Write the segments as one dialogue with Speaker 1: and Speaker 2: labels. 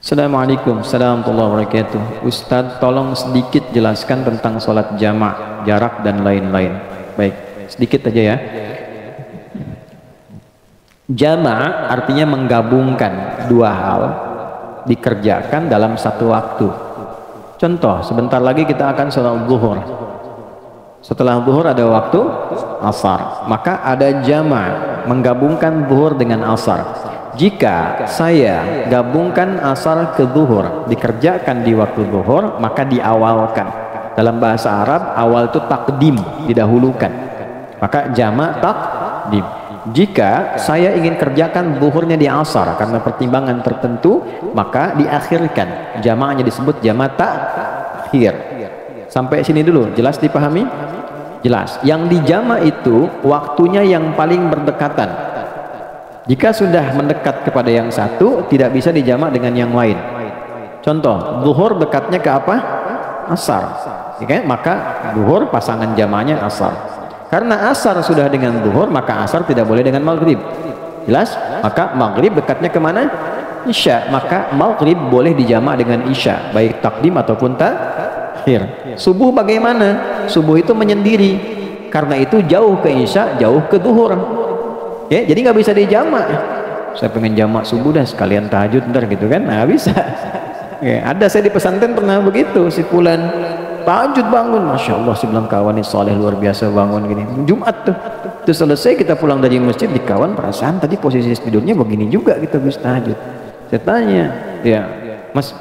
Speaker 1: Assalamualaikum warahmatullahi wabarakatuh. Ustadz, tolong sedikit jelaskan tentang sholat jama', jarak dan lain-lain. Baik, sedikit aja ya. Jama' artinya menggabungkan dua hal dikerjakan dalam satu waktu. Contoh, sebentar lagi kita akan sholat zuhur. Setelah zuhur ada waktu asar, maka ada jama' menggabungkan zuhur dengan asar. Jika saya gabungkan asar ke zuhur, dikerjakan di waktu zuhur, maka diawalkan. Dalam bahasa Arab, awal itu takdim, didahulukan. Maka jama' takdim. Jika saya ingin kerjakan zuhurnya di asar karena pertimbangan tertentu, maka diakhirkan. Jama'nya disebut jama' ta'khir. Sampai sini dulu, jelas dipahami? Jelas. Yang dijama' itu waktunya yang paling berdekatan. Jika sudah mendekat kepada yang satu, tidak bisa dijamak dengan yang lain. Contoh, zuhur dekatnya ke apa? Asar. Okay? Maka zuhur pasangan jamaknya asar. Karena asar sudah dengan zuhur, maka asar tidak boleh dengan maghrib. Jelas? Maka maghrib dekatnya kemana? Isya. Maka maghrib boleh dijamak dengan isya, baik takdim ataupun ta'khir. Subuh bagaimana? Subuh itu menyendiri. Karena itu jauh ke isya, jauh ke zuhur. Ya, jadi nggak bisa dijamak. Saya pengen jamak subuh dah sekalian tahajud ntar gitu kan? Nah, bisa. Ya, ada saya di pesantren pernah begitu, si fulan tahajud bangun, masya Allah, si bilang kawan ini soleh luar biasa bangun gini. Jumat tuh, terus selesai kita pulang dari masjid, di kawan perasaan tadi posisi tidurnya begini juga kita bisa tahajud. Saya tanya, ya Mas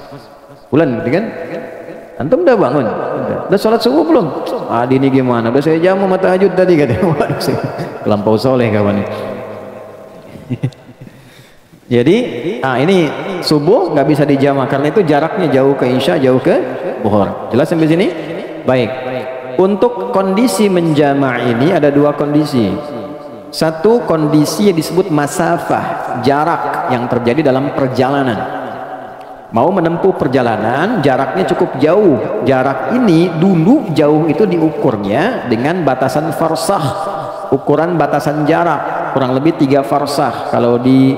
Speaker 1: fulan, gitu kan? Antum udah bangun? Udah sholat subuh belum? Adi ini gimana? Udah saya jamu mata tahajud tadi katanya. Lampau soleh kawan ini. Jadi ini subuh nggak bisa dijamak karena itu jaraknya jauh ke isya, jauh ke zuhur. Jelas sampai sini? Baik. Untuk kondisi menjamak ini ada dua kondisi. Satu kondisi yang disebut masafah, jarak yang terjadi dalam perjalanan. Mau menempuh perjalanan, jaraknya cukup jauh. Jarak ini dulu jauh itu diukurnya dengan batasan farsah. Ukuran batasan jarak kurang lebih 3 farsah. Kalau di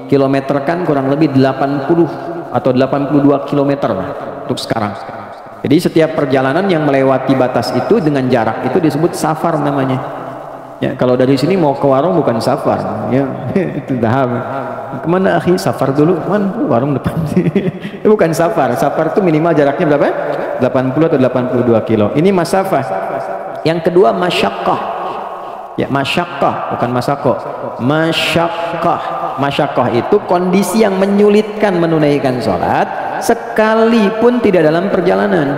Speaker 1: kilometerkan kurang lebih 80 atau 82 kilometer untuk sekarang. Jadi setiap perjalanan yang melewati batas itu dengan jarak itu disebut safar namanya. Ya, kalau dari sini mau ke warung bukan safar, ya itu dahab. Kemana akhi? Safar dulu, man warung depan. Itu bukan safar. Safar itu minimal jaraknya berapa? 80 atau 82 kilo. Ini masafah. Yang kedua masyaqqah. Ya, masyaqqah bukan masako. Masyaqqah. Masyaqqah itu kondisi yang menyulitkan menunaikan sholat sekalipun tidak dalam perjalanan.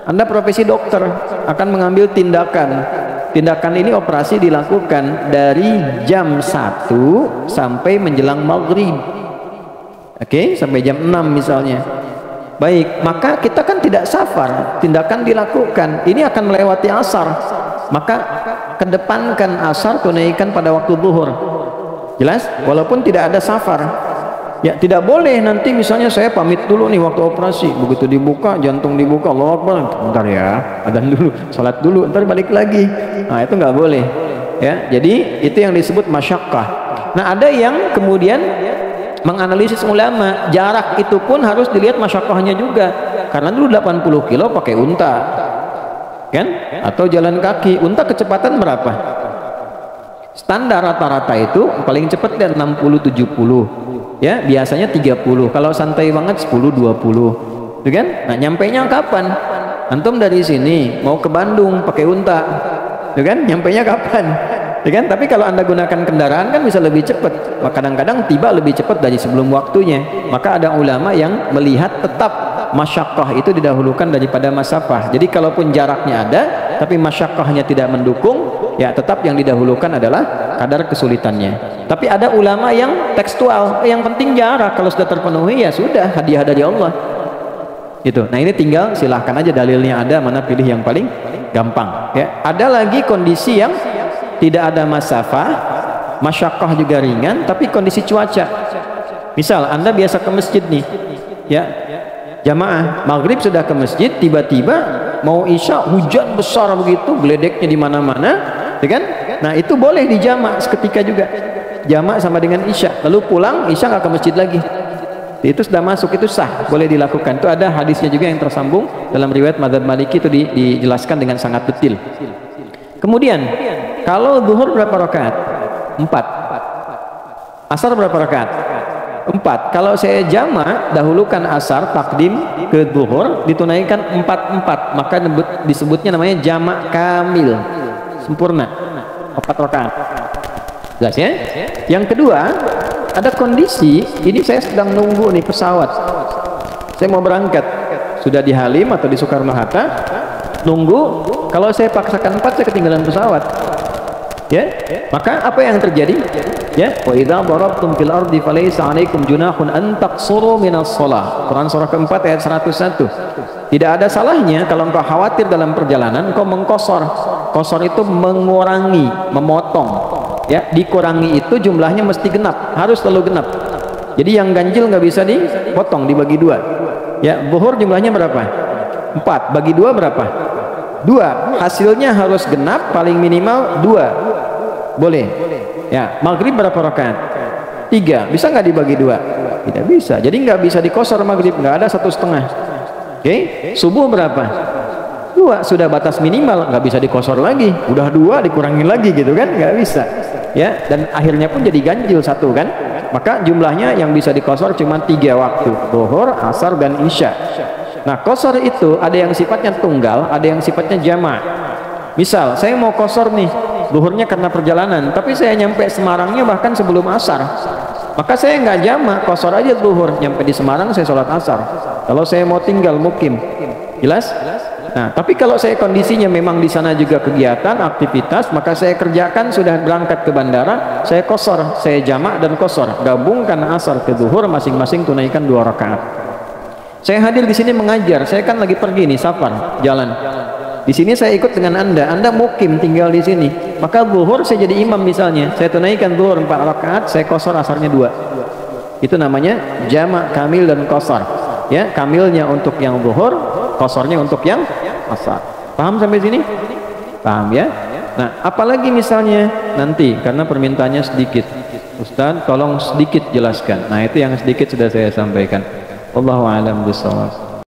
Speaker 1: Anda profesi dokter akan mengambil tindakan. Tindakan ini operasi dilakukan dari jam 1 sampai menjelang maghrib. Oke, sampai jam 6 misalnya. Baik, maka kita kan tidak safar, tindakan dilakukan. Ini akan melewati asar. Maka kedepankan asar, tunaikan pada waktu zuhur. Jelas? Walaupun tidak ada safar. Ya, tidak boleh nanti misalnya saya pamit dulu nih waktu operasi, begitu dibuka jantung dibuka, Allahu Akbar, bentar ya, adzan dulu, salat dulu, ntar balik lagi. Nah, itu nggak boleh. Ya, jadi itu yang disebut masyaqqah. Nah, ada yang kemudian menganalisis ulama, jarak itu pun harus dilihat masyaqqahnya juga. Karena dulu 80 kilo pakai unta. Kan? Atau jalan kaki, unta kecepatan berapa? Standar rata-rata itu paling cepat dari 60-70. Ya, biasanya 30. Kalau santai banget 10-20. Kan? Nah, nyampainya kapan? Antum dari sini mau ke Bandung pakai unta. Kan? Nyampainya kapan? Kan? Tapi kalau Anda gunakan kendaraan kan bisa lebih cepat. Kadang-kadang tiba lebih cepat dari sebelum waktunya. Maka ada ulama yang melihat tetap masyaqqah itu didahulukan daripada masafah. Jadi kalaupun jaraknya ada tapi masyaqqahnya tidak mendukung, ya tetap yang didahulukan adalah kadar kesulitannya. Tapi ada ulama yang tekstual, yang penting jarak, kalau sudah terpenuhi ya sudah, hadiah dari Allah. Gitu. Nah, ini tinggal silahkan aja dalilnya ada, mana pilih yang paling gampang. Ya. Ada lagi kondisi yang tidak ada masafah, masyaqqah juga ringan, tapi kondisi cuaca. Misal Anda biasa ke masjid nih, ya jamaah maghrib sudah ke masjid, tiba-tiba mau isya hujan besar begitu, geledeknya di mana-mana, ya kan? Nah, itu boleh dijamak seketika juga. Jamak sama dengan isya, lalu pulang isya nggak ke masjid lagi. itu sudah masuk, itu sah, boleh dilakukan. Itu ada hadisnya juga yang tersambung dalam riwayat Madzhab Maliki, itu dijelaskan dengan sangat detail. Kemudian kalau zuhur berapa rakaat? 4. Asar berapa rakaat? 4. Kalau saya jamak, dahulukan asar, takdim ke zuhur, ditunaikan 4-4, maka disebutnya namanya jamak kamil, sempurna, 4 rakaat. Jelas ya? Yang kedua, ada kondisi ini saya sedang nunggu nih pesawat, saya mau berangkat, sudah di Halim atau di Soekarno-Hatta, nunggu. Kalau saya paksakan 4, saya ketinggalan pesawat, ya, maka apa yang terjadi? Ya, wa idza darabtum fil ardi falaysa 'alaikum junahun an taqsuru minas shalah. Quran surah keempat ayat 101. Tidak ada salahnya kalau engkau khawatir dalam perjalanan engkau mengkosor. Kosor itu mengurangi, memotong. Ya, dikurangi itu jumlahnya mesti genap, harus selalu genap. Jadi yang ganjil nggak bisa dipotong, dibagi 2. Ya, zuhur jumlahnya berapa? 4, bagi 2 berapa? 2. Hasilnya harus genap, paling minimal 2. Boleh. Ya, maghrib berapa rakaat? 3. Bisa nggak dibagi 2? Tidak bisa. Jadi nggak bisa dikosor maghrib, nggak ada 1,5. Oke, subuh berapa? 2. Sudah batas minimal, nggak bisa dikosor lagi. Udah 2 dikurangin lagi gitu kan? Nggak bisa. Ya, dan akhirnya pun jadi ganjil 1 kan? Maka jumlahnya yang bisa dikosor cuma 3 waktu, zuhur, asar, dan isya. Nah, kosor itu ada yang sifatnya tunggal, ada yang sifatnya jamak. Misal saya mau kosor nih, zuhurnya karena perjalanan, tapi saya nyampe Semarangnya bahkan sebelum asar, maka saya nggak jamak, kosor aja zuhur, nyampe di Semarang saya sholat asar. Kalau saya mau tinggal mukim, jelas? Nah, tapi kalau saya kondisinya memang di sana juga kegiatan, aktivitas, maka saya kerjakan, sudah berangkat ke bandara, saya kosor, saya jamak dan kosor, gabungkan asar ke zuhur, masing-masing tunaikan 2 rakaat. Saya hadir di sini mengajar, saya kan lagi pergi nih, safar, jalan. Di sini saya ikut dengan Anda mukim tinggal di sini, maka zuhur saya jadi imam misalnya, saya tunaikan zuhur 4 rakaat, saya kosor asarnya 2. Itu namanya jamak kamil dan kosor. Ya, kamilnya untuk yang zuhur, kosornya untuk yang asar. Paham sampai sini? Paham ya? Nah, apalagi misalnya nanti karena permintaannya sedikit, Ustaz tolong sedikit jelaskan. Nah, itu yang sedikit sudah saya sampaikan. Wallahu a'lam bishawab.